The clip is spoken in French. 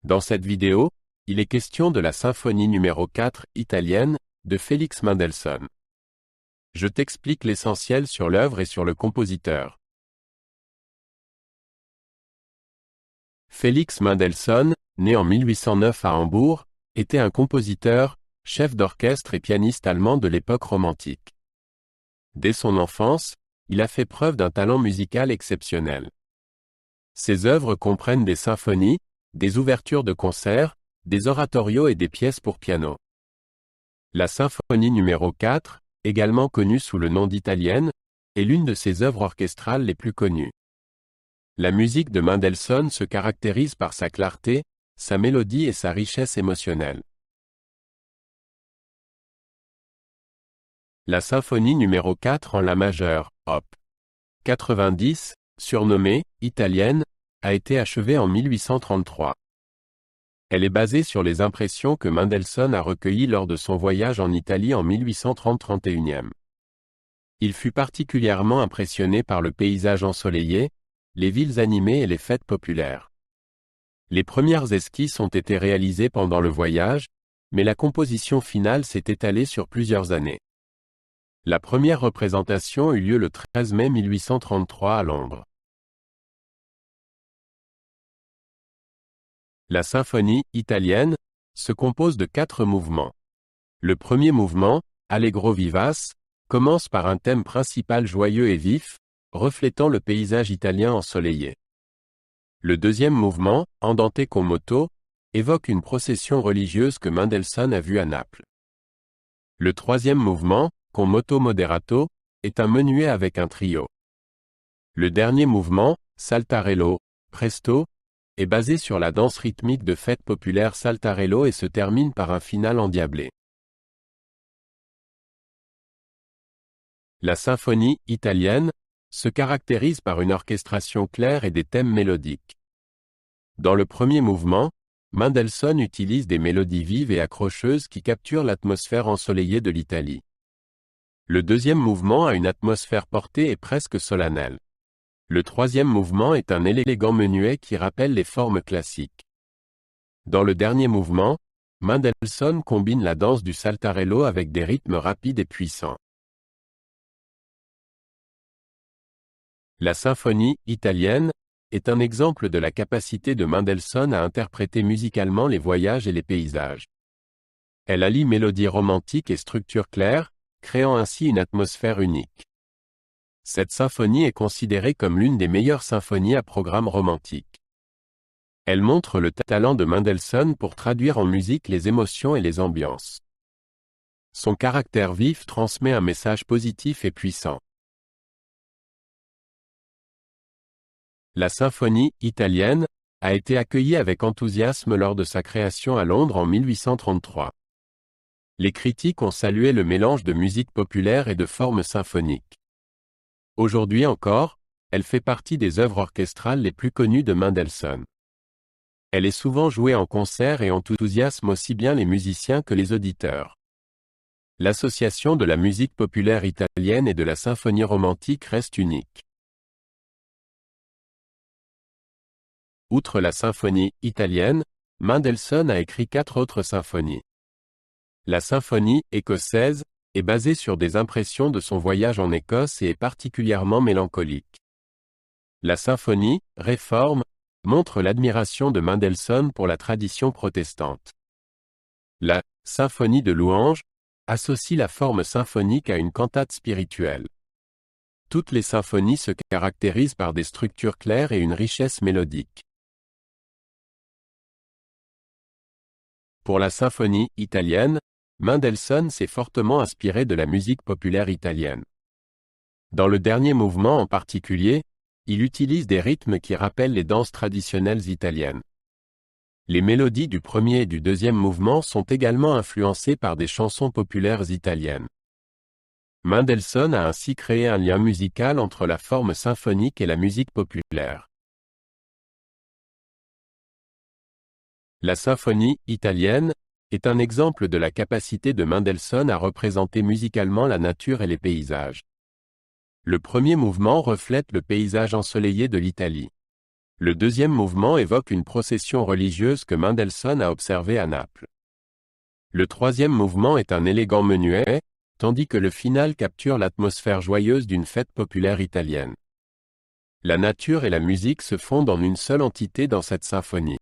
Dans cette vidéo, il est question de la symphonie numéro 4 italienne de Félix Mendelssohn. Je t'explique l'essentiel sur l'œuvre et sur le compositeur. Félix Mendelssohn, né en 1809 à Hambourg, était un compositeur, chef d'orchestre et pianiste allemand de l'époque romantique. Dès son enfance, il a fait preuve d'un talent musical exceptionnel. Ses œuvres comprennent des symphonies, des ouvertures de concerts, des oratorios et des pièces pour piano. La symphonie numéro 4, également connue sous le nom d'Italienne, est l'une de ses œuvres orchestrales les plus connues. La musique de Mendelssohn se caractérise par sa clarté, sa mélodie et sa richesse émotionnelle. La symphonie numéro 4 en la majeure, op. 90, surnommée « Italienne », a été achevée en 1833. Elle est basée sur les impressions que Mendelssohn a recueillies lors de son voyage en Italie en 1830-31. Il fut particulièrement impressionné par le paysage ensoleillé, les villes animées et les fêtes populaires. Les premières esquisses ont été réalisées pendant le voyage, mais la composition finale s'est étalée sur plusieurs années. La première représentation eut lieu le 13 mai 1833 à Londres. La symphonie italienne se compose de 4 mouvements. Le premier mouvement, Allegro vivace, commence par un thème principal joyeux et vif, reflétant le paysage italien ensoleillé. Le deuxième mouvement, Andante con moto, évoque une procession religieuse que Mendelssohn a vue à Naples. Le troisième mouvement, Con moto moderato, est un menuet avec un trio. Le dernier mouvement, Saltarello, presto, est basé sur la danse rythmique de fête populaire Saltarello et se termine par un final endiablé. La symphonie italienne se caractérise par une orchestration claire et des thèmes mélodiques. Dans le premier mouvement, Mendelssohn utilise des mélodies vives et accrocheuses qui capturent l'atmosphère ensoleillée de l'Italie. Le deuxième mouvement a une atmosphère portée et presque solennelle. Le troisième mouvement est un élégant menuet qui rappelle les formes classiques. Dans le dernier mouvement, Mendelssohn combine la danse du Saltarello avec des rythmes rapides et puissants. La symphonie italienne est un exemple de la capacité de Mendelssohn à interpréter musicalement les voyages et les paysages. Elle allie mélodie romantique et structure claire, créant ainsi une atmosphère unique. Cette symphonie est considérée comme l'une des meilleures symphonies à programme romantique. Elle montre le talent de Mendelssohn pour traduire en musique les émotions et les ambiances. Son caractère vif transmet un message positif et puissant. La symphonie italienne a été accueillie avec enthousiasme lors de sa création à Londres en 1833. Les critiques ont salué le mélange de musique populaire et de formes symphoniques. Aujourd'hui encore, elle fait partie des œuvres orchestrales les plus connues de Mendelssohn. Elle est souvent jouée en concert et enthousiasme aussi bien les musiciens que les auditeurs. L'association de la musique populaire italienne et de la symphonie romantique reste unique. Outre la symphonie italienne, Mendelssohn a écrit 4 autres symphonies. La symphonie écossaise est basée sur des impressions de son voyage en Écosse et est particulièrement mélancolique. La symphonie réforme montre l'admiration de Mendelssohn pour la tradition protestante. La symphonie de louange associe la forme symphonique à une cantate spirituelle. Toutes les symphonies se caractérisent par des structures claires et une richesse mélodique. Pour la symphonie italienne, Mendelssohn s'est fortement inspiré de la musique populaire italienne. Dans le dernier mouvement en particulier, il utilise des rythmes qui rappellent les danses traditionnelles italiennes. Les mélodies du premier et du deuxième mouvement sont également influencées par des chansons populaires italiennes. Mendelssohn a ainsi créé un lien musical entre la forme symphonique et la musique populaire. La symphonie italienne est un exemple de la capacité de Mendelssohn à représenter musicalement la nature et les paysages. Le premier mouvement reflète le paysage ensoleillé de l'Italie. Le deuxième mouvement évoque une procession religieuse que Mendelssohn a observée à Naples. Le troisième mouvement est un élégant menuet, tandis que le final capture l'atmosphère joyeuse d'une fête populaire italienne. La nature et la musique se fondent en une seule entité dans cette symphonie.